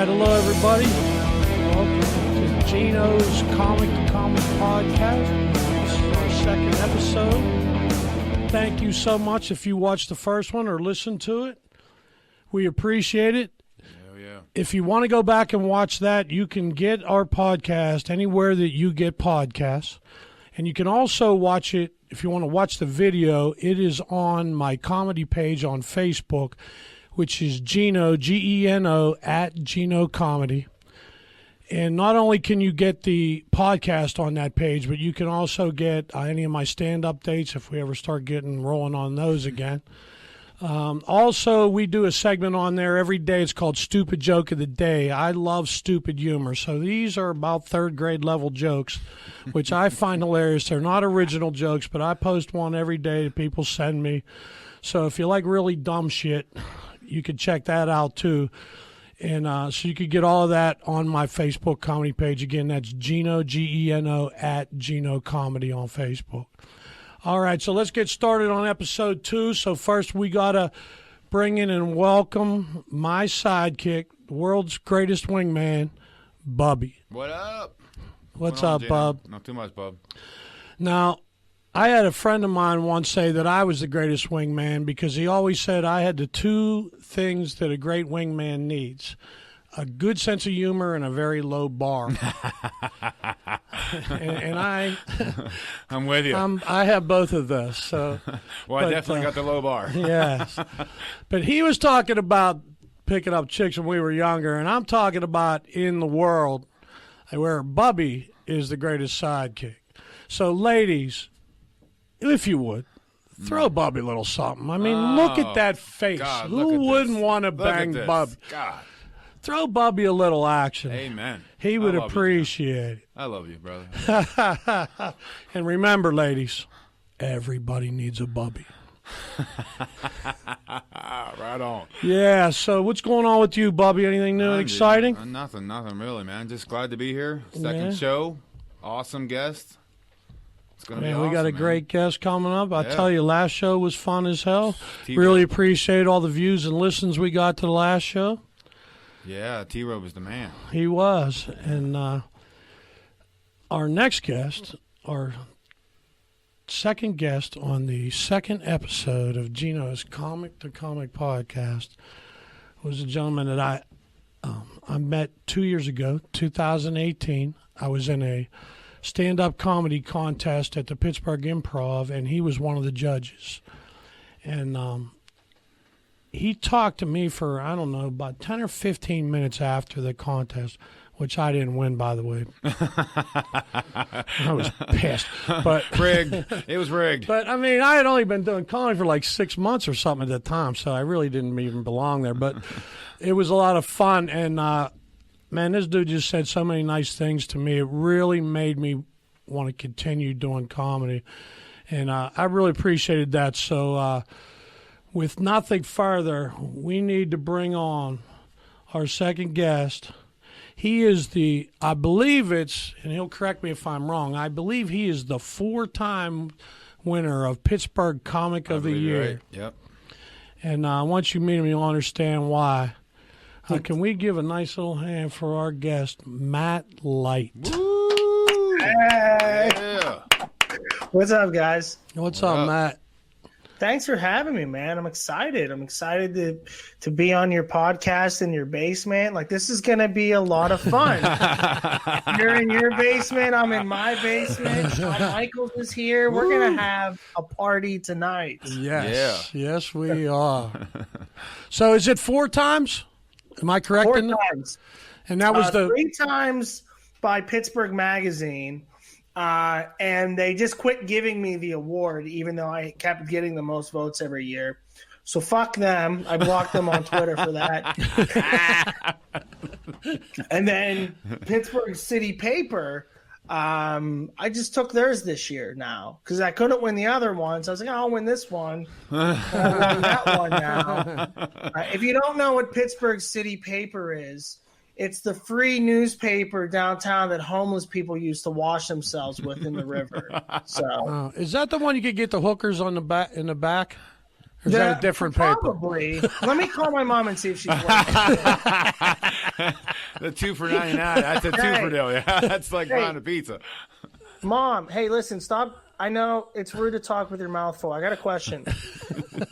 right, hello everybody. Welcome to Genos Comic to Comic Podcast. This is our second episode. Thank you so much if you watched the first one or listened to it. We appreciate it. Yeah. If you want to go back and watch that, you can get our podcast anywhere that you get podcasts. And you can also watch it, if you want to watch the video, it is on my comedy page on Facebook, which is Geno, Geno, at Geno Comedy. And not only can you get the podcast on that page, but you can also get any of my stand-up dates if we ever start getting rolling on those again. Also, we do a segment on there every day. It's called Stupid Joke of the Day. I love stupid humor. So these are about third grade level jokes, which I find hilarious. They're not original jokes, but I post one every day that people send me. So if you like really dumb shit, you could check that out too. And so you could get all of that on my Facebook comedy page. Again, that's Geno, Geno, at Geno Comedy on Facebook. All right, so let's get started on episode 2. So first we got to bring in and welcome my sidekick, the world's greatest wingman, Bubby. What up? What's up, Bub? Not too much, Bub. Now, I had a friend of mine once say that I was the greatest wingman because he always said I had the two things that a great wingman needs: a good sense of humor and a very low bar. and I'm with you. I have both of those. So, well, I definitely got the low bar. Yes. But he was talking about picking up chicks when we were younger, and I'm talking about in the world where Bubby is the greatest sidekick. So, ladies, if you would, throw Bubby a little something. I mean, look at that face. God, who wouldn't want to bang Bubby? God. Throw Bubby a little action. Amen. He would appreciate it. I love you, brother. And remember, ladies, everybody needs a Bubby. Right on. Yeah, so what's going on with you, Bubby? Anything new and exciting? Nothing really, man. Just glad to be here. Second show. Awesome guest. It's going to be awesome, we got a great guest coming up. I tell you, last show was fun as hell. Really appreciate all the views and listens we got to the last show. Yeah, T-Row was the man. He was. And our next guest, our second guest on the second episode of Geno's Comic to Comic Podcast, was a gentleman that I met 2 years ago, 2018. I was in a stand-up comedy contest at the Pittsburgh Improv, and he was one of the judges. And he talked to me for, I don't know, about 10 or 15 minutes after the contest, which I didn't win, by the way. I was pissed. But rigged. It was rigged. But, I mean, I had only been doing comedy for like 6 months or something at the time, so I really didn't even belong there. But it was a lot of fun. And, man, this dude just said so many nice things to me. It really made me want to continue doing comedy. And I really appreciated that. So, with nothing further, we need to bring on our second guest. He is I believe it's, and he'll correct me if I'm wrong, I believe he is the 4-time winner of Pittsburgh Comic of the Year. Right. Yep. And once you meet him, you'll understand why. Can we give a nice little hand for our guest, Matt Light? Woo! Hey! Yeah. What's up, guys? What's up, Matt? Thanks for having me, man. I'm excited. I'm excited to be on your podcast in your basement. Like, this is going to be a lot of fun. You're in your basement. I'm in my basement. Shawn Michaels is here. We're going to have a party tonight. Yes. Yeah. Yes, we are. So is it 4 times? Am I correct? 4 times. And that was 3 times by Pittsburgh Magazine. And they just quit giving me the award, even though I kept getting the most votes every year. So fuck them. I blocked them on Twitter for that. And then Pittsburgh City Paper, I just took theirs this year now because I couldn't win the other one. So I was like, I'll win this one. I won that one now. If you don't know what Pittsburgh City Paper is, it's the free newspaper downtown that homeless people used to wash themselves with in the river. So, is that the one you could get the hookers on the back in the back? Or is that a different paper? Probably. Let me call my mom and see if she's working. The 2 for $99. That's a 2 for deal. Yeah, that's like buying a pizza. Mom, hey, listen, stop. I know it's rude to talk with your mouth full. I got a question.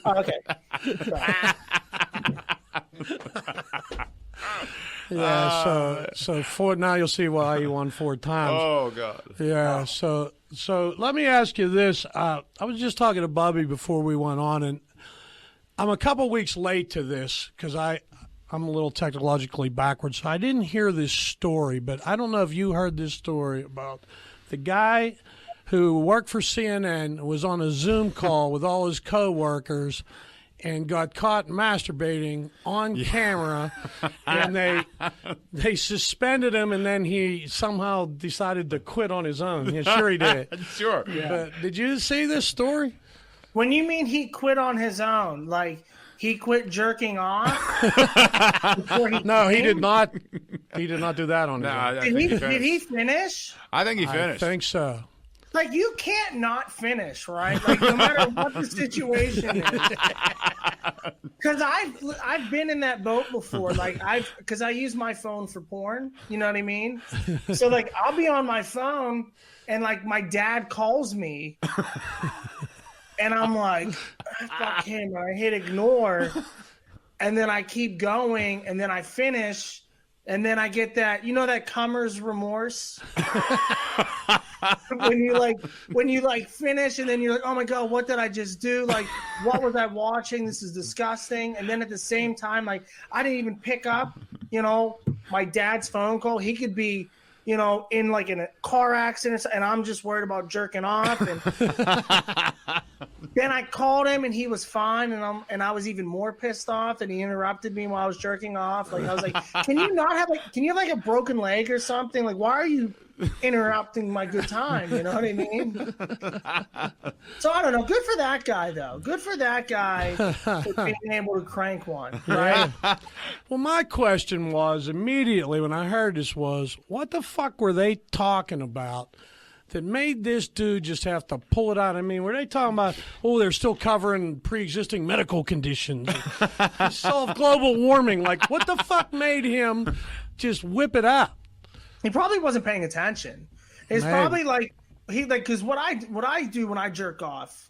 Okay. Yeah, so for now you'll see why you won 4 times. Oh God. Yeah, so let me ask you this. I was just talking to Bubby before we went on, and I'm a couple weeks late to this because I'm a little technologically backwards, so I didn't hear this story, but I don't know if you heard this story about the guy who worked for CNN, was on a Zoom call with all his coworkers, and got caught masturbating on camera, and they suspended him, and then he somehow decided to quit on his own. Yeah, sure he did. Sure. Yeah. But did you see this story? When you mean he quit on his own, like he quit jerking off? No, he did not. He did not do that on his own. Did he finish? I think he finished. I think so. Like, you can't not finish, right? Like, no matter what the situation is. Because I've been in that boat before. Like, because I use my phone for porn. You know what I mean? So, like, I'll be on my phone, and, like, my dad calls me. And I'm like, fuck him. I hit ignore. And then I keep going, and then I finish. And then I get that, that cummer's remorse. when you finish, and then you're like, oh my God, what did I just do? Like, what was I watching? This is disgusting. And then at the same time, like, I didn't even pick up, my dad's phone call. He could be, in a car accident, and I'm just worried about jerking off. And then I called him, and he was fine, and I was even more pissed off that he interrupted me while I was jerking off. Like, I was like, can you have a broken leg or something? Like, why are you interrupting my good time? You know what I mean? So I don't know. Good for that guy, though. Good for that guy for being able to crank one, right? Well, my question was immediately when I heard this was, what the fuck were they talking about that made this dude just have to pull it out? I mean, were they talking about, they're still covering pre-existing medical conditions, solve global warming? Like, what the fuck made him just whip it out? He probably wasn't paying attention. It's probably because what I do when I jerk off,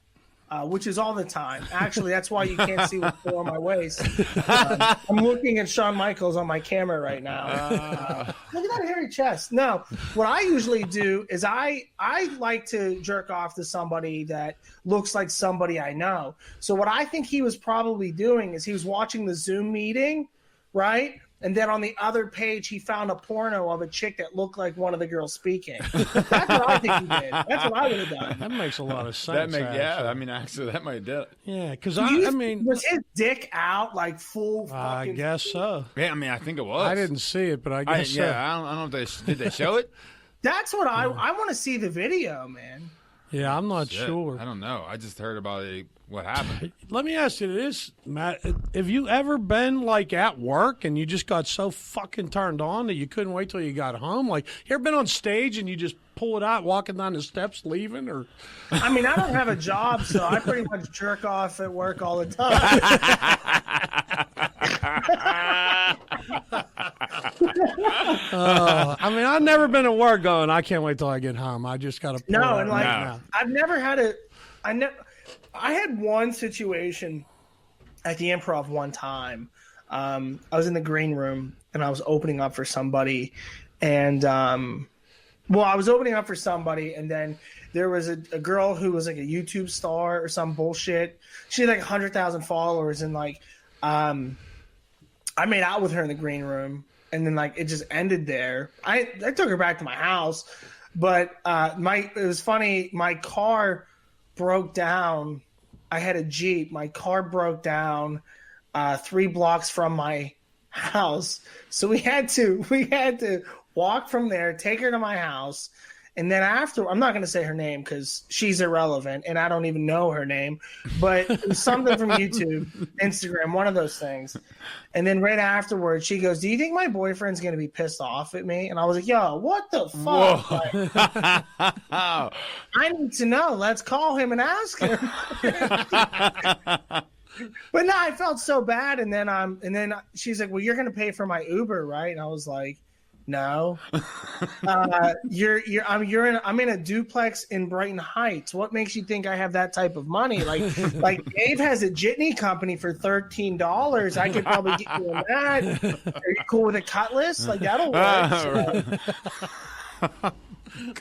which is all the time. Actually, that's why you can't see what's below my waist. I'm looking at Shawn Michaels on my camera right now. Look at that hairy chest. No, what I usually do is I like to jerk off to somebody that looks like somebody I know. So what I think he was probably doing is he was watching the Zoom meeting, right? And then on the other page, he found a porno of a chick that looked like one of the girls speaking. That's what I think he did. That's what I would have done. That makes a lot of sense. Actually, that might do it. Yeah, because I mean, was his dick out like full? I guess so. Yeah, I mean, I think it was. I didn't see it, but I guess so. Yeah, I don't know if did they show it. That's what I want to see the video, man. Yeah, I'm not sure. I don't know. I just heard about what happened. Let me ask you this, Matt. Have you ever been, like, at work and you just got so fucking turned on that you couldn't wait till you got home? Like, you ever been on stage and you just pull it out walking down the steps leaving? Or I mean, I don't have a job, so I pretty much jerk off at work all the time. I mean, I've never been at work going, I can't wait till I get home. I just got to pull it out. And like, I've never had I had one situation at the Improv one time. I was in the green room and I was opening up for somebody, and I was opening up for somebody, and then there was a girl who was like a YouTube star or some bullshit. She had like 100,000 followers, and like I made out with her in the green room, and then like it just ended there. I took her back to my house, but it was funny. My car broke down. I had a Jeep. My car broke down 3 blocks from my house. So we had to walk from there, take her to my house, and then after, I'm not going to say her name because she's irrelevant and I don't even know her name, but it was something from YouTube, Instagram, one of those things. And then right afterwards, she goes, "Do you think my boyfriend's going to be pissed off at me?" And I was like, "Yo, what the fuck? Like, I need to know. Let's call him and ask him." But no, I felt so bad, and then she's like, "Well, you're gonna pay for my Uber, right?" And I was like, "No, I'm in a duplex in Brighton Heights. What makes you think I have that type of money? Like Dave has a jitney company for $13. I could probably get you on that. Are you cool with a Cutlass? Like that'll work." So.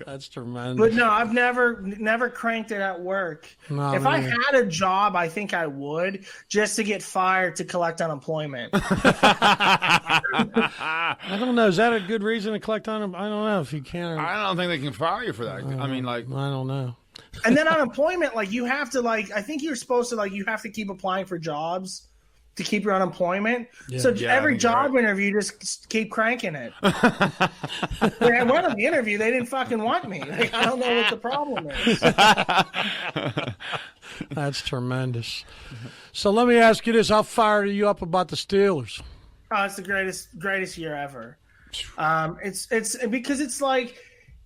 That's tremendous. But no, I've never cranked it at work. No, if I had a job, I think I would, just to get fired to collect unemployment. I don't know. Is that a good reason to collect unemployment? I don't know if you can. I don't think they can fire you for that. I mean, like, I don't know. And then unemployment, like you have to, like, I think you're supposed to, like, you have to keep applying for jobs to keep your unemployment. Yeah. So Yeah, every job right. interview, just keep cranking it. Like, one of the interview, they didn't fucking want me. Like, I don't know what the problem is. That's tremendous. So let me ask you this: how fired are you up about the Steelers? Oh, it's the greatest year ever. It's because it's like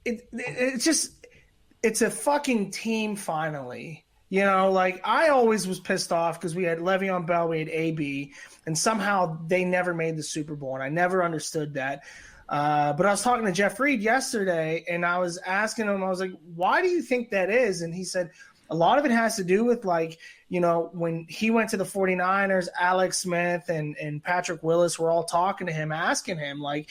it's a fucking team finally. You know, like I always was pissed off because we had Le'Veon Bell, we had AB, and somehow they never made the Super Bowl, and I never understood that. But I was talking to Jeff Reed yesterday, and I was asking him, I was like, why do you think that is? And he said, a lot of it has to do with, like, you know, when he went to the 49ers, Alex Smith and Patrick Willis were all talking to him, asking him, like,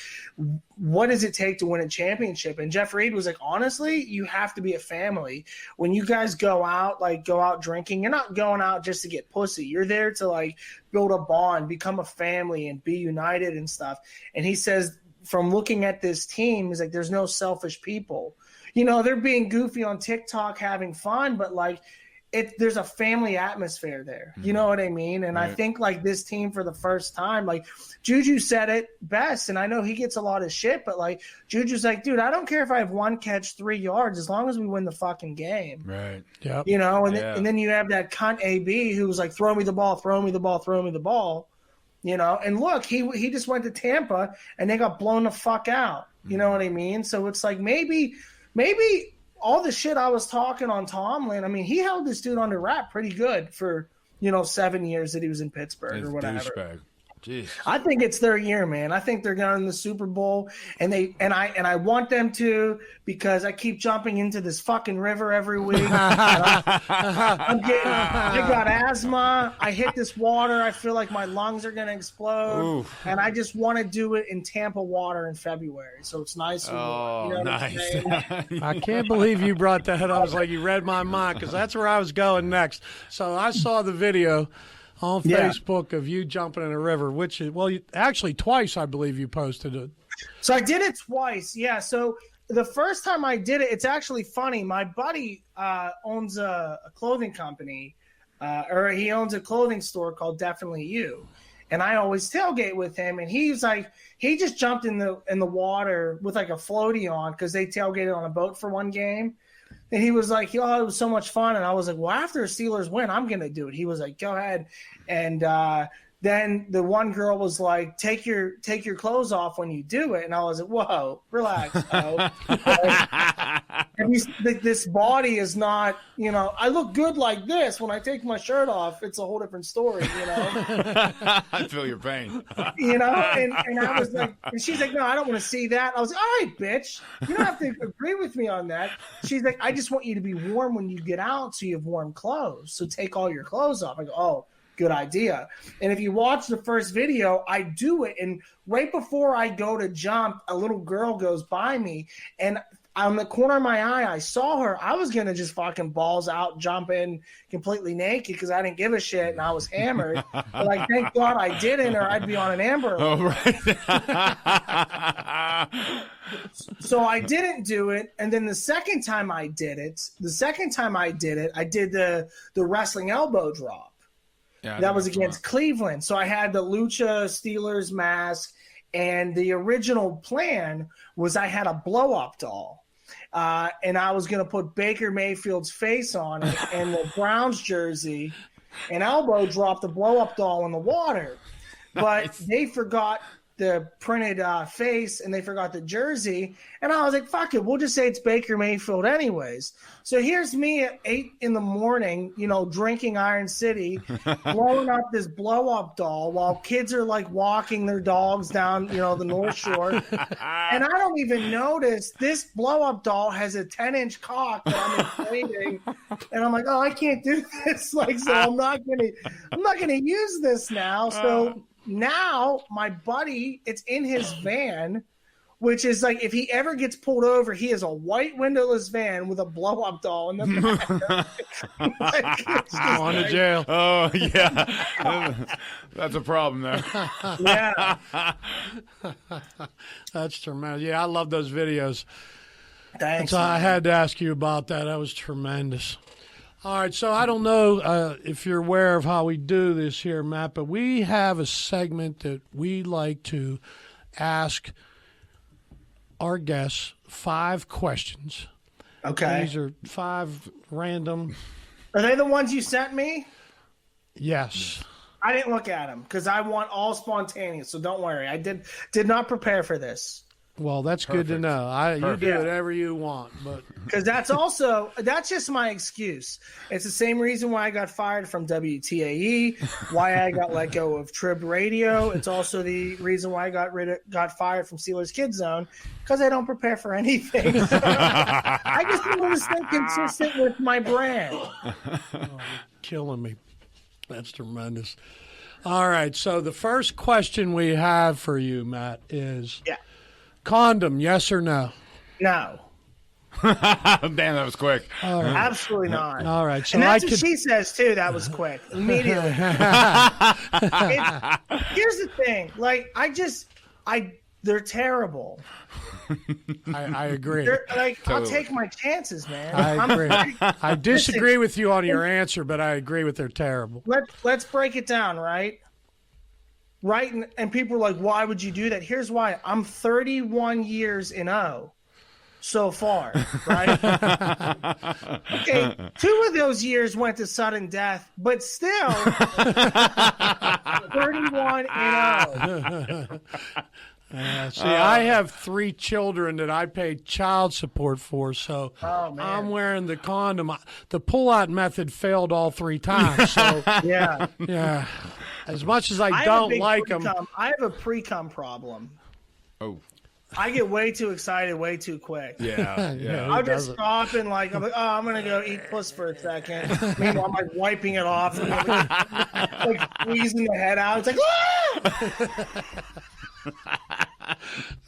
what does it take to win a championship? And Jeff Reed was like, honestly, you have to be a family. When you guys go out drinking, you're not going out just to get pussy. You're there to, like, build a bond, become a family, and be united and stuff. And he says, from looking at this team, he's like, there's no selfish people. You know, they're being goofy on TikTok, having fun, but, like, there's a family atmosphere there. You know what I mean? And right. I think, like, this team for the first time, like, Juju said it best, and I know he gets a lot of shit, but, like, Juju's like, dude, I don't care if I have one catch, 3 yards, as long as we win the fucking game. Right. Yep. You know, and then you have that cunt AB who was like, throw me the ball, throw me the ball, throw me the ball. You know, and look, he just went to Tampa, and they got blown the fuck out. You know what I mean? So it's like maybe all the shit I was talking on Tomlin, I mean, he held this dude under wrap pretty good for, 7 years that he was in Pittsburgh or whatever. Douchebag. Jeez. I think it's their year, man. I think they're going to the Super Bowl, and I want them to, because I keep jumping into this fucking river every week. I got asthma. I hit this water. I feel like my lungs are going to explode. Oof. And I just want to do it in Tampa water in February, so it's nice. And Oh, warm. nice. I can't believe you brought that up. I was like, you read my mind, because that's where I was going next. So I saw the video on Facebook of you jumping in a river, which is, well, actually twice I believe you posted it. So I did it twice, yeah. So the first time I did it, it's actually funny. My buddy owns a clothing company, or he owns a clothing store called Definitely You. And I always tailgate with him, and he's like, he just jumped in the water with like a floaty on because they tailgated on a boat for one game. And he was like, oh, it was so much fun. And I was like, well, after the Steelers win, I'm going to do it. He was like, go ahead. And then the one girl was like, take your clothes off when you do it. And I was like, whoa, relax. This body is not, I look good like this. When I take my shirt off, it's a whole different story, I feel your pain. And I was like, and she's like, no, I don't want to see that. I was like, all right, bitch, you don't have to agree with me on that. She's like, I just want you to be warm when you get out so you have warm clothes. So take all your clothes off. I go, oh, good idea. And if you watch the first video, I do it. And right before I go to jump, a little girl goes by me, and on the corner of my eye, I saw her. I was going to just fucking balls out, jump in completely naked because I didn't give a shit and I was hammered. But like, thank God I didn't, or I'd be on an Amber Alert. Oh, right. So I didn't do it. And then the second time I did it, I did the wrestling elbow drop. Yeah, that was against Cleveland. So I had the Lucha Steelers mask, and the original plan was I had a blow-up doll. And I was going to put Baker Mayfield's face on it and the Browns jersey and elbow drop the blow-up doll in the water. But they forgot the printed face, and they forgot the jersey. And I was like, fuck it, we'll just say it's Baker Mayfield anyways. So here's me at 8 a.m, drinking Iron City, blowing up this blow-up doll while kids are like walking their dogs down, the North Shore. And I don't even notice this blow-up doll has a 10-inch cock that I'm inflating. And I'm like, oh, I can't do this. So I'm not gonna use this now. So now my buddy, it's in his van, which is like, if he ever gets pulled over, he has a white windowless van with a blow-up doll in the back. Going to jail. Oh, yeah. That's a problem there. Yeah. That's tremendous. Yeah, I love those videos. Thanks. So I had to ask you about that. That was tremendous. All right, so I don't know if you're aware of how we do this here, Matt, but we have a segment that we like to ask our guests 5 questions. Okay. These are 5 random. Are they the ones you sent me? Yes. I didn't look at them because I want all spontaneous, so don't worry. I did not prepare for this. Well, that's good to know. You do whatever you want, but because that's just my excuse. It's the same reason why I got fired from WTAE, why I got let go of Trib Radio. It's also the reason why I got fired from Steelers Kids Zone, because I don't prepare for anything. I just want to stay consistent with my brand. Oh, you're killing me. That's tremendous. All right, so the first question we have for you, Matt, is condom, yes or no? No. Damn, that was quick. All right. Absolutely not. All right. So and that's what she says, too. That was quick. Immediately. Here's the thing. Like, they're terrible. I agree. I'll take my chances, man. I agree. I disagree with you on your answer, but I agree with they're terrible. Let's break it down, right? Right, and people are like, why would you do that? Here's why. I'm 31 years in so far, right? Okay, 2 of those years went to sudden death, but still 31 in See, I have 3 children that I pay child support for, so I'm wearing the condom. The pull-out method failed all 3 times, so yeah. As much as I don't like them. I have a pre-cum problem. Oh. I get way too excited way too quick. Yeah. I'll just stop and I'm like, oh, I'm going to go eat puss for a second. Meanwhile, I'm like wiping it off and like squeezing the head out. It's like, ah!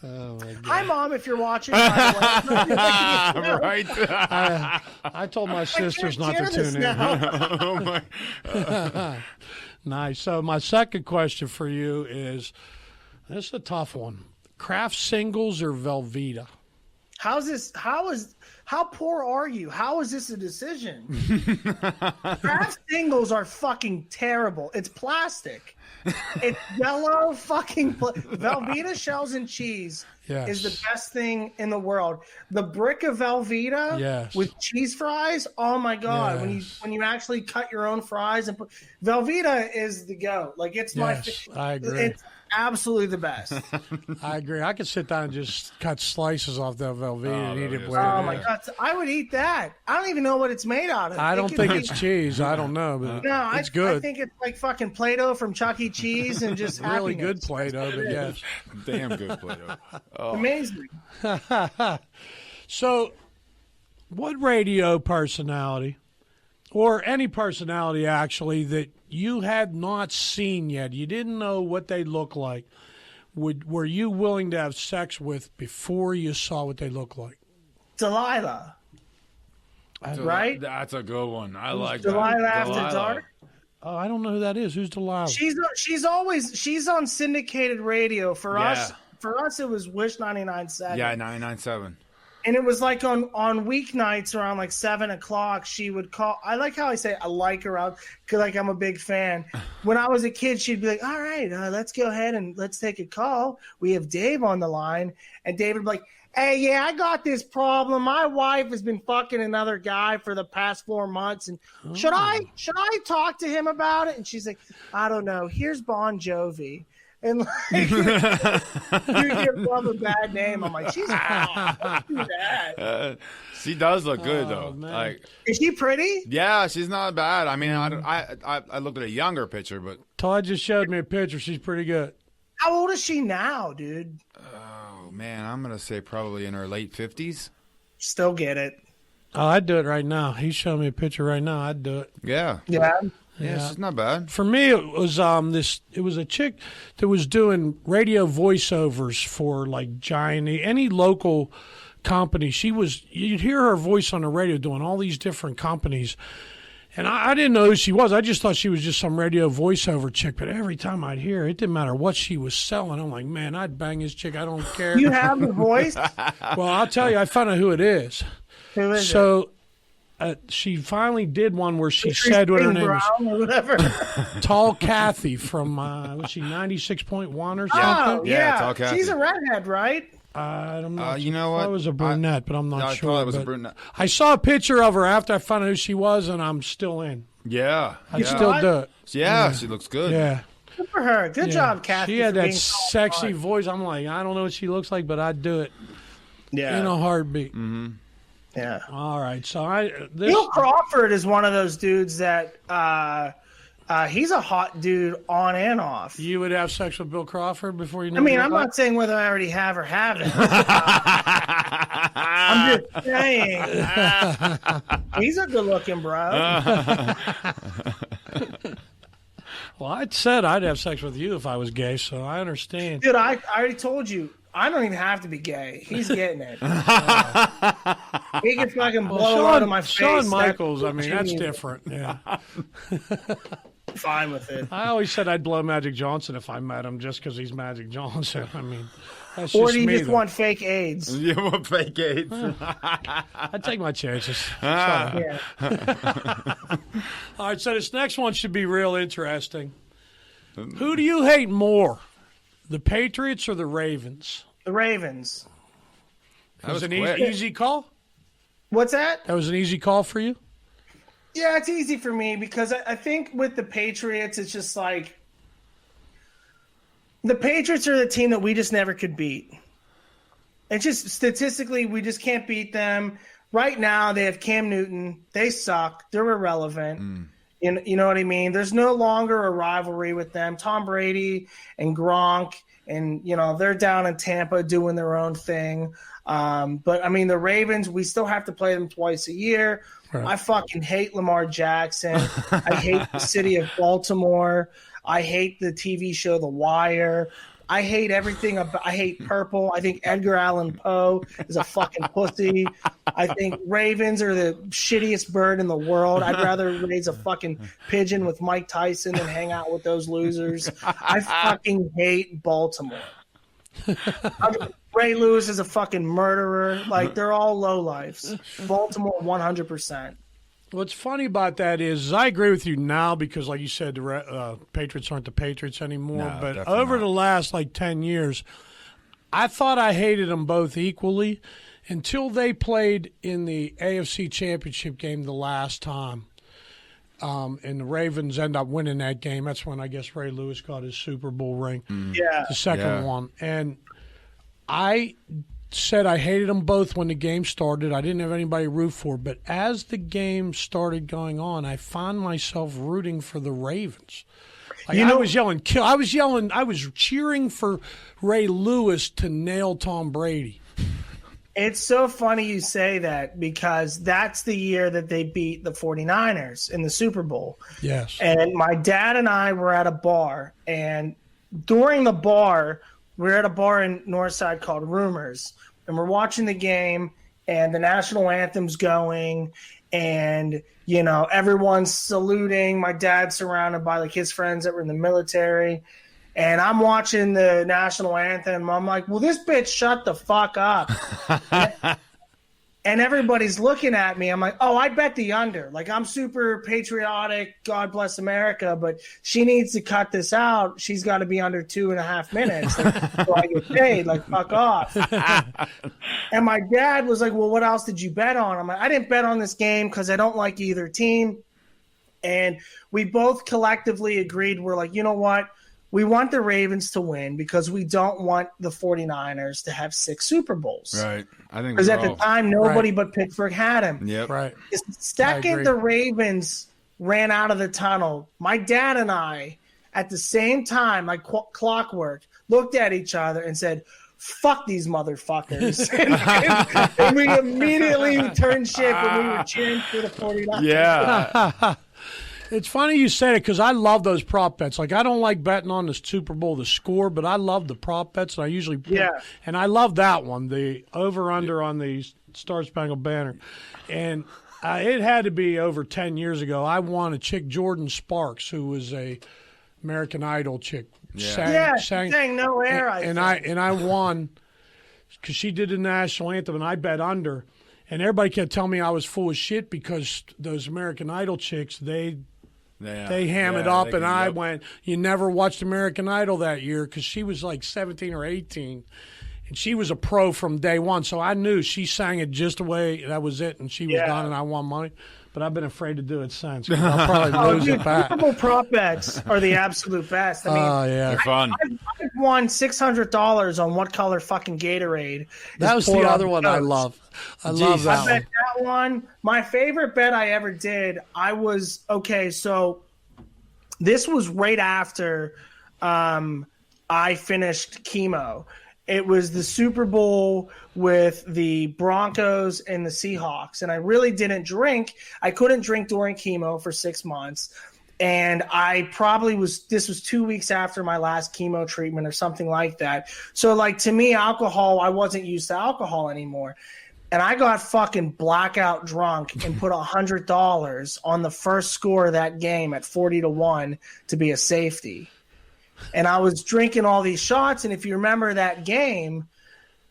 Oh my God. Hi, Mom, if you're watching. By the way. Right. I told my sisters not to tune in. Oh my. Nice. So my second question for you is, this is a tough one. Kraft singles or Velveeta? How poor are you? How is this a decision? Kraft singles are fucking terrible. It's plastic. It's yellow fucking Velveeta shells and cheese is the best thing in the world. The brick of Velveeta with cheese fries, oh my God. When you actually cut your own fries and put Velveeta is the go. Like it's I agree. It's absolutely the best. I agree. I could sit down and just cut slices off that Velveeta and eat it. Oh my God. I would eat that. I don't even know what it's made out of. I don't think it's cheese. I don't know, but it's good. I think it's like fucking Play-Doh from Chuck E. Cheese and just really happiness. good Play-Doh, but yes. Damn good Play-Doh. Oh. Amazing. So, what radio personality, or any personality actually, that you had not seen yet, you didn't know what they look like, were you willing to have sex with before you saw what they look like? Delilah. Right? That's a good one. I like Delilah that. After Dark. Oh, I don't know who that is. Who's Delilah? She's on syndicated radio for us. For us, it was Wish 99.7. Yeah, 99.7. And it was like on weeknights around like 7 o'clock, she would call. I like how I say I like her out because like I'm a big fan. When I was a kid, she'd be like, all right, let's go ahead and let's take a call. We have Dave on the line. And David would be like, hey, yeah, I got this problem. My wife has been fucking another guy for the past 4 months. And should I talk to him about it? And she's like, I don't know. Here's Bon Jovi. And like, you give love a bad name. I'm like, she's hot. Don't do that. She does look good though. Man. Like, is she pretty? yeah, she's not bad. I mean, I looked at a younger picture, but Todd just showed me a picture. She's pretty good. How old is she now, dude? oh man, I'm gonna say probably in her late 50s. Still get it. Oh, I'd do it right now. He's showing me a picture right now. I'd do it. Yeah. Yeah. Yeah, she's not bad. For me, it was It was a chick that was doing radio voiceovers for like giant any local company. You'd hear her voice on the radio doing all these different companies, and I didn't know who she was. I just thought she was just some radio voiceover chick. But every time I'd hear her, it didn't matter what she was selling. I'm like, man, I'd bang this chick. I don't care. You have the voice? Well, I'll tell you, I found out who it is. Who is it? So. She finally did one where she said what her name was. Or whatever. Tall Kathy from, was she 96.1 or something? Oh, Yeah, yeah. Tall Kathy. She's a redhead, right? I'm not you know sure. what? I was a brunette, but I'm not I sure. thought it was a but brunette. I saw a picture of her after I found out who she was, and I'm still in. Yeah. I'd yeah. still do it. Yeah, she looks good. Yeah. Good for her. Good job, Kathy. She had for that being so sexy smart. voice. I'm like, I don't know what she looks like, but I'd do it Yeah. in a heartbeat. Mm-hmm. Yeah. All right. So Bill Crawford is one of those dudes that he's a hot dude on and off. You would have sex with Bill Crawford before you knew I mean, him? I'm not saying whether I already have or haven't. I'm just saying. He's a good looking bro. Well, I'd said I'd have sex with you if I was gay, so I understand. Dude, I already told you. I don't even have to be gay. He's getting it. He can fucking blow out of my face. Shawn Michaels, I mean, that's different. Yeah. Fine with it. I always said I'd blow Magic Johnson if I met him just because he's Magic Johnson. I mean, that's Or just do you me, just though. want fake AIDS? You want fake AIDS? I'd take my chances. Yeah. All right, so this next one should be real interesting. Who do you hate more, the Patriots or the Ravens? The Ravens. That was an quick. easy call? What's that? That was an easy call for you? Yeah, it's easy for me because I think with the Patriots, it's just like the Patriots are the team that we just never could beat. It's just statistically, we just can't beat them. Right now, they have Cam Newton. They suck. They're irrelevant. You know what I mean? There's no longer a rivalry with them. Tom Brady and Gronk, and they're down in Tampa doing their own thing. But I mean, the Ravens, we still have to play them twice a year. Right. I fucking hate Lamar Jackson. I hate the city of Baltimore. I hate the TV show The Wire. I hate everything. I hate purple. I think Edgar Allan Poe is a fucking pussy. I think ravens are the shittiest bird in the world. I'd rather raise a fucking pigeon with Mike Tyson than hang out with those losers. I fucking hate Baltimore. Ray Lewis is a fucking murderer. Like, they're all lowlifes. Baltimore, 100%. What's funny about that is I agree with you now because, like you said, the Patriots aren't the Patriots anymore. No, but definitely over not. the last, 10 years, I thought I hated them both equally until they played in the AFC Championship game the last time. And the Ravens end up winning that game. That's when I guess Ray Lewis got his Super Bowl ring. Yeah. The second Yeah. one. And I said I hated them both when the game started. I didn't have anybody to root for. But as the game started going on, I found myself rooting for the Ravens. I was yelling, kill. I was cheering for Ray Lewis to nail Tom Brady. It's so funny you say that because that's the year that they beat the 49ers in the Super Bowl. Yes. And my dad and I were at a bar, and during the bar, we're at a bar in Northside called Rumors, and we're watching the game, and the national anthem's going, and everyone's saluting. My dad's surrounded by his friends that were in the military, and I'm watching the national anthem. I'm like, "Well, this bitch shut the fuck up." And everybody's looking at me. I'm like, "Oh, I bet the under." I'm super patriotic, God bless America, but she needs to cut this out. She's got to be under 2.5 minutes so I get paid. Fuck off. And my dad was like, "Well, what else did you bet on?" I'm like, "I didn't bet on this game because I don't like either team." And we both collectively agreed. We're like, you know what? we want the Ravens to win because we don't want the 49ers to have 6 Super Bowls. Right. I think because at the time nobody Right. but Pittsburgh had him. Yep. Right. The I second agree. the Ravens ran out of the tunnel, my dad and I, at the same time, like clockwork, looked at each other and said, "Fuck these motherfuckers!" and we immediately turned ship and we were cheering for the 49ers. Yeah. It's funny you said it because I love those prop bets. Like, I don't like betting on the Super Bowl, the score, but I love the prop bets, and I usually and I love that one, the over-under on the Star Spangled Banner. And it had to be over 10 years ago. I won a chick, Jordan Sparks, who was a American Idol chick. Sang No Air. And I won because she did the national anthem, and I bet under. And everybody kept telling me I was full of shit because those American Idol chicks, they ham it up, and I went, you never watched American Idol that year because she was like 17 or 18, and she was a pro from day one. So I knew she sang it just the way that was it, and she was done, and I won money. But I've been afraid to do it since. 'Cause I'll probably lose it back. Super Bowl prop bets are the absolute best. I mean, They're fun. I've won $600 on what color fucking Gatorade. That was the other one I love. I love that I bet that one. My favorite bet I ever did, so this was right after I finished chemo. It was the Super Bowl with the Broncos and the Seahawks, and I really didn't drink. I couldn't drink during chemo for 6 months, and this was 2 weeks after my last chemo treatment or something like that. So, like, to me, alcohol, I wasn't used to alcohol anymore. And I got fucking blackout drunk and put $100 on the first score of that game at 40-1 to be a safety. And I was drinking all these shots. And if you remember that game,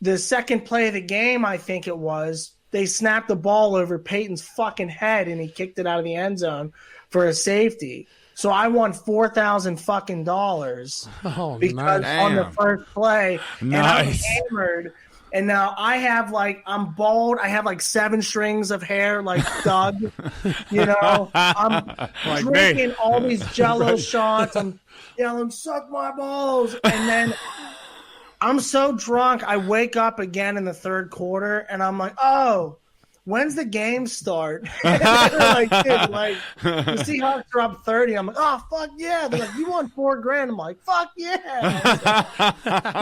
the second play of the game, I think it was, they snapped the ball over Peyton's fucking head and he kicked it out of the end zone for a safety. So I won $4,000 fucking dollars because on the first play, and I'm hammered. And now I'm bald. I have like 7 strings of hair, like Doug. I'm like drinking all these Jello shots. I'm yelling, "Suck my balls!" And then I'm so drunk, I wake up again in the third quarter, and I'm like, "Oh, when's the game start?" Like, dude, like the Seahawks are up 30. I'm like, "Oh, fuck yeah!" They're like, "You won $4,000." I'm like, "Fuck yeah!"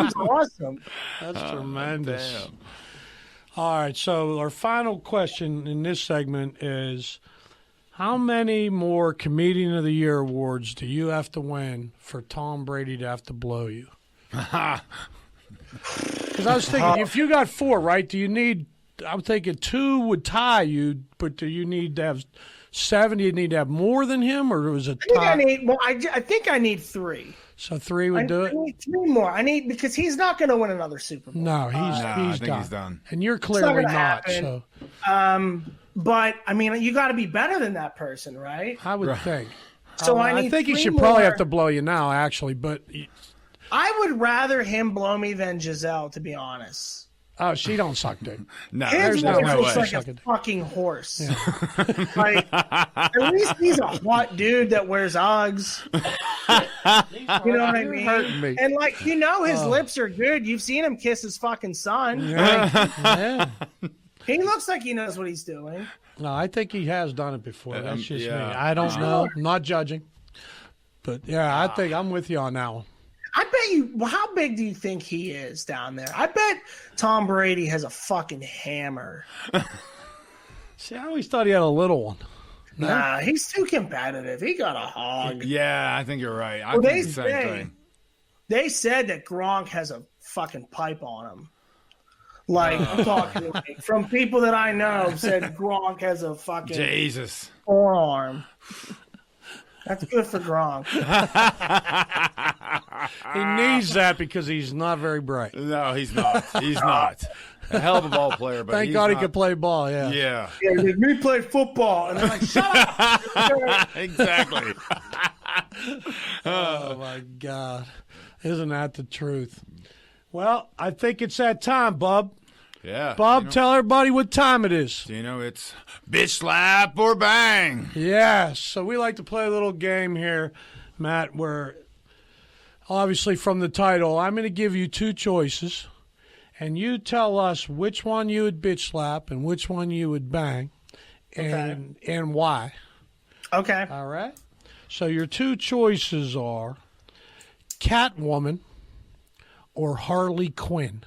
It's awesome. That's tremendous. Damn. All right, so our final question in this segment is, how many more Comedian of the Year awards do you have to win for Tom Brady to have to blow you? Because I was thinking, if you got 4, right, do you need – I'm thinking 2 would tie you, but do you need to have 7? Do you need to have more than him, or was it tie? I think I need 3. So 3 would do it? I need 3 more. Because he's not going to win another Super Bowl. No, he's done. And you're clearly not. So. But, I mean, you got to be better than that person, right? I would think. So I think he should probably have to blow you now, actually, but I would rather him blow me than Giselle, to be honest. Oh, she don't suck dick. No, his there's no looks way. like a fucking horse. Yeah. Like, at least he's a hot dude that wears Uggs. You know what I mean? Hurting me. And like, his lips are good. You've seen him kiss his fucking son. Yeah. He looks like he knows what he's doing. No, I think he has done it before. That's just me. I don't know. I'm not judging. But, yeah, I think I'm with you on that one. I bet you. Well, how big do you think he is down there? I bet Tom Brady has a fucking hammer. See, I always thought he had a little one. No? Nah, he's too competitive. He got a hog. Yeah, I think you're right. I think the same thing. They said that Gronk has a fucking pipe on him. Like, I'm talking from people that I know said Gronk has a fucking forearm. That's good for Gronk. He needs that because he's not very bright. No, he's not. He's not. A hell of a ball player, but thank God he could play ball, yeah. Yeah. We play football. And they're like, shut up. Exactly. Oh, my God. Isn't that the truth? Well, I think it's that time, Bub. Yeah. Bob, tell everybody what time it is. It's bitch slap or bang. Yes. So we like to play a little game here, Matt, where obviously from the title, I'm going to give you two choices, and you tell us which one you would bitch slap and which one you would bang, and why. Okay. All right? So your two choices are Catwoman or Harley Quinn.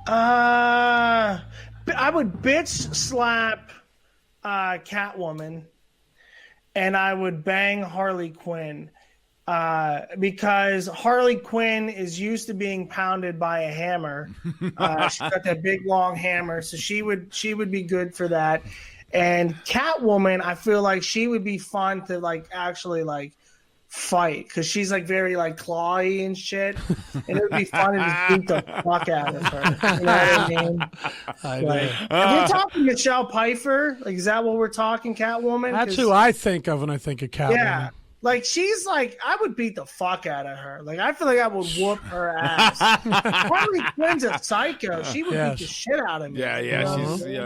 I would bitch slap Catwoman, and I would bang Harley Quinn because Harley Quinn is used to being pounded by a hammer. She's got that big long hammer, so she would be good for that. And Catwoman, I feel like she would be fun to like actually like fight because she's like very like clawy and shit, and it would be fun to just beat the fuck out of her. You know what I mean? If we're talking Michelle Pfeiffer, like is that what we're talking, Catwoman? That's who I think of when I think of Catwoman. Yeah. Like, she's like, I would beat the fuck out of her. Like, I feel like I would whoop her ass. Harley Quinn's a psycho. She would beat the shit out of me.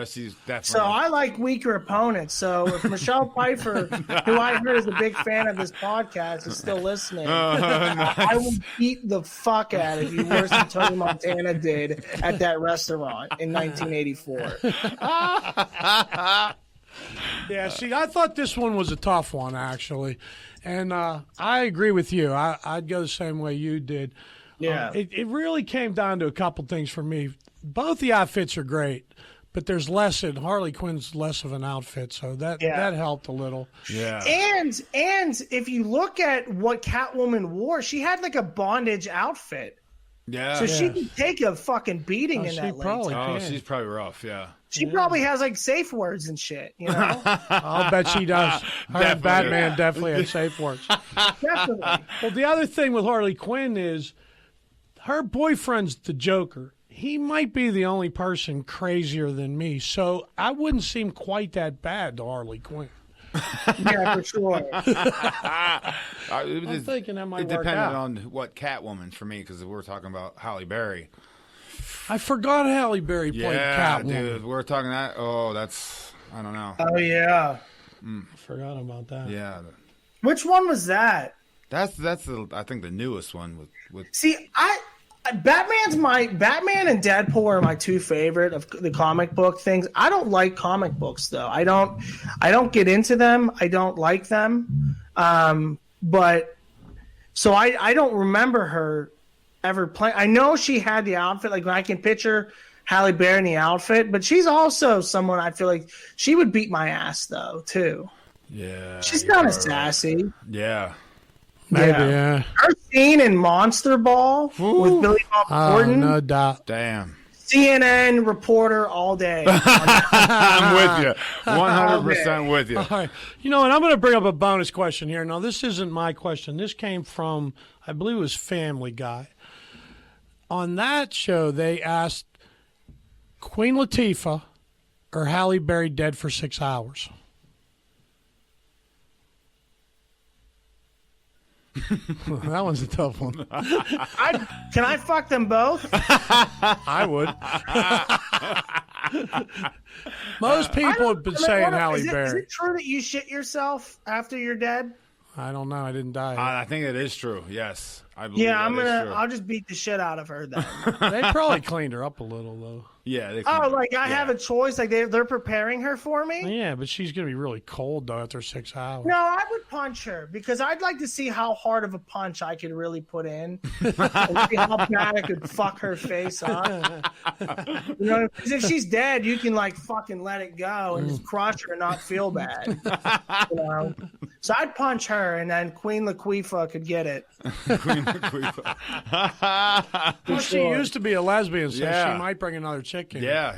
She's definitely. So I like weaker opponents. So if Michelle Pfeiffer, who I heard is a big fan of this podcast, is still listening, I will beat the fuck out of you worse than Tony Montana did at that restaurant in 1984. Yeah, see, I thought this one was a tough one, actually. And I agree with you. I'd go the same way you did. Yeah. It really came down to a couple things for me. Both the outfits are great, but there's less in Harley Quinn's less of an outfit, so that helped a little. Yeah. And if you look at what Catwoman wore, she had like a bondage outfit. Yeah. So she can take a fucking beating in that probably she's probably rough, yeah. She probably has like safe words and shit, you know? I'll bet she does. Her and Batman definitely had safe words. Definitely. Well, the other thing with Harley Quinn is her boyfriend's the Joker. He might be the only person crazier than me, so I wouldn't seem quite that bad to Harley Quinn. Yeah, for sure. I'm thinking that might it work depended out. on what Catwoman for me, because we're talking about Halle Berry. I forgot Halle Berry played Catwoman. Dude, we're talking that. Oh, that's I don't know. Oh yeah, I forgot about that. Yeah, which one was that? that's I think the newest one with. See, Batman and Deadpool are my two favorite of the comic book things. I don't like comic books though. I don't get into them. I don't like them. But so I don't remember her ever playing. I know she had the outfit. Like, I can picture Halle Berry in the outfit, but she's also someone I feel like she would beat my ass though too. Yeah, she's kind of sassy. Yeah. Maybe, yeah. Her scene in Monster Ball with Billy Bob Thornton. No doubt. Damn. CNN reporter all day. I'm with you. 100% with you. All right. You know, and I'm going to bring up a bonus question here. Now, this isn't my question. This came from, I believe it was Family Guy. On that show, they asked Queen Latifah or Halle Berry dead for 6 hours. That one's a tough one. Can I fuck them both? I would. Most people have been saying Halle Berry. Is it true that you shit yourself after you're dead? I don't know. I didn't die. I think it is true. Yes, I believe. Yeah, true. I'll just beat the shit out of her then. They probably cleaned her up a little though. Yeah. I have a choice. Like they're preparing her for me. Yeah, but she's gonna be really cold though after 6 hours. No, I would punch her because I'd like to see how hard of a punch I could really put in, and see how bad I could fuck her face up. You know, because if she's dead, you can like fucking let it go and just crush her and not feel bad. You know, so I'd punch her, and then Queen Latifah could get it. Queen Latifah. Well, she used to be a lesbian, so Yeah. she might bring another chick in. Yeah.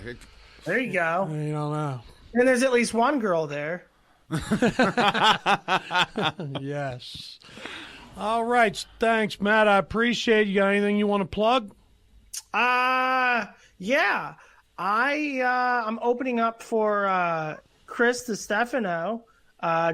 There you go. You don't know. And there's at least one girl there. Yes. All right. Thanks, Matt. I appreciate it. You got anything you want to plug? Yeah. I'm opening up for Chris DiStefano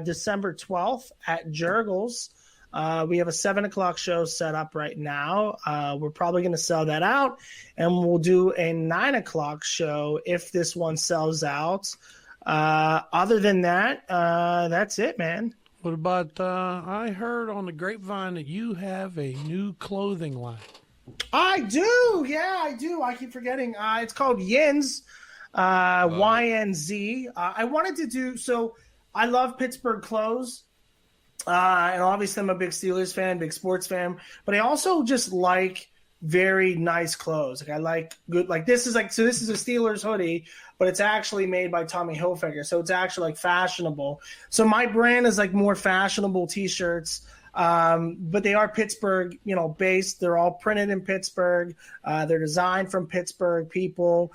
December 12th at Jurgles. We have a 7:00 show set up right now. We're probably going to sell that out, and we'll do a 9:00 show if this one sells out Other than that, that's it, man. What about, I heard on the grapevine that you have a new clothing line. I do. Yeah, I do. I keep forgetting. It's called Yins, YNZ. I wanted to do, so I love Pittsburgh clothes. And obviously I'm a big Steelers fan, big sports fan, but I also just like very nice clothes. Like I like good, like this is a Steelers hoodie, but it's actually made by Tommy Hilfiger. So it's actually like fashionable. So my brand is like more fashionable t-shirts. But they are Pittsburgh, based. They're all printed in Pittsburgh. They're designed from Pittsburgh people,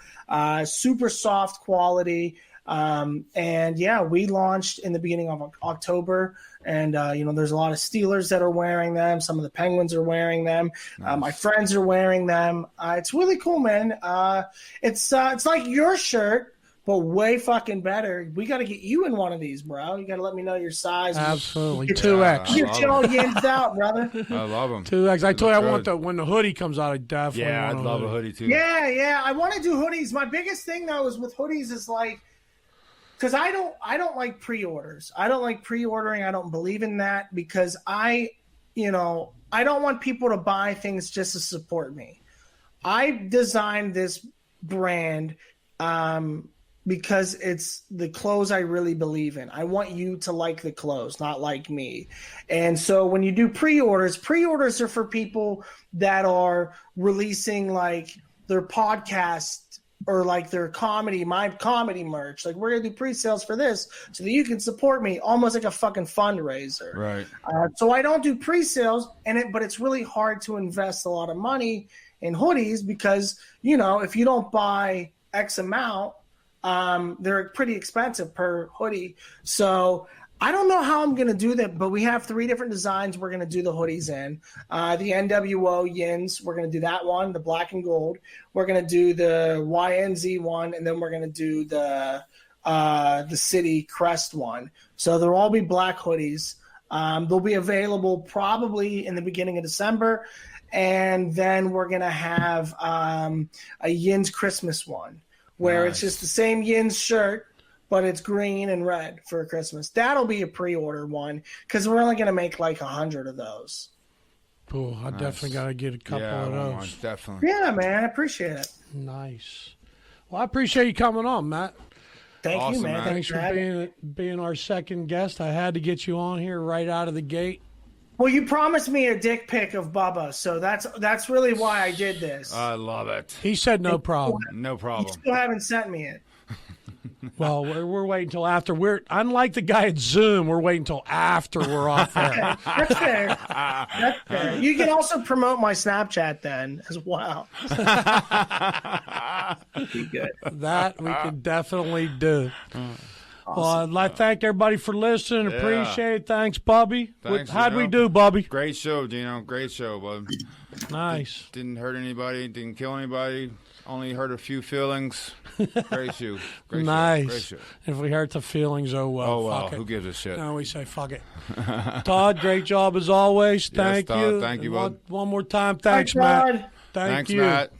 super soft quality. And yeah, we launched in the beginning of October, and there's a lot of Steelers that are wearing them. Some of the Penguins are wearing them. Nice. My friends are wearing them. It's really cool, man. It's like your shirt, but way fucking better. We got to get you in one of these, bro. You got to let me know your size. Absolutely. 2X. Get you all yinsed out, brother. I love them. 2X. I told you when the hoodie comes out, I definitely Yeah, I'd want love a hoodie too. Yeah. I want to do hoodies. My biggest thing, though, is with hoodies is like, because I don't like pre-orders. I don't like pre-ordering. I don't believe in that because I don't want people to buy things just to support me. I designed this brand because it's the clothes I really believe in. I want you to like the clothes, not like me. And so when you do pre-orders are for people that are releasing like their podcast or like their my comedy merch. Like we're going to do pre-sales for this so that you can support me, almost like a fucking fundraiser. Right. So I don't do pre-sales but it's really hard to invest a lot of money in hoodies because, if you don't buy X amount, they're pretty expensive per hoodie. So I don't know how I'm going to do that, but we have 3 different designs we're going to do the hoodies in. The NWO Yins, we're going to do that one, the black and gold. We're going to do the YNZ one, and then we're going to do the city crest one. So they'll all be black hoodies. They'll be available probably in the beginning of December, and then we're going to have a Yins Christmas one where It's just the same Yins shirt, but it's green and red for Christmas. That'll be a pre-order one because we're only going to make like 100 of those. Cool. I definitely got to get a couple of those. Definitely. Yeah, man. I appreciate it. Nice. Well, I appreciate you coming on, Matt. Thank you, man. Thanks for being our second guest. I had to get you on here right out of the gate. Well, you promised me a dick pic of Bubba, so that's really why I did this. I love it. He said no problem. No problem. You still haven't sent me it. Well, we're waiting until after. We're unlike the guy at Zoom. We're waiting until after we're off air. That's fair. That's fair. You can also promote my Snapchat then as well. Be good. That we can definitely do. Awesome. Well, I'd like to thank everybody for listening. Yeah. Appreciate it. Thanks, Bubby. Thanks, How'd we Gino. do, Bubby? Great show, Gino. Great show, bud. Nice. Didn't hurt anybody. Didn't kill anybody. Only hurt a few feelings. Great show. Great Nice. show. Great show. If we hurt the feelings, oh well. Oh, well. Fuck it. Who gives a shit? No, we say fuck it. Todd, great job as always. Thank Todd. you. Thank you, And bud. one more time, thanks, Todd. Matt. Thank Thanks, you. Matt.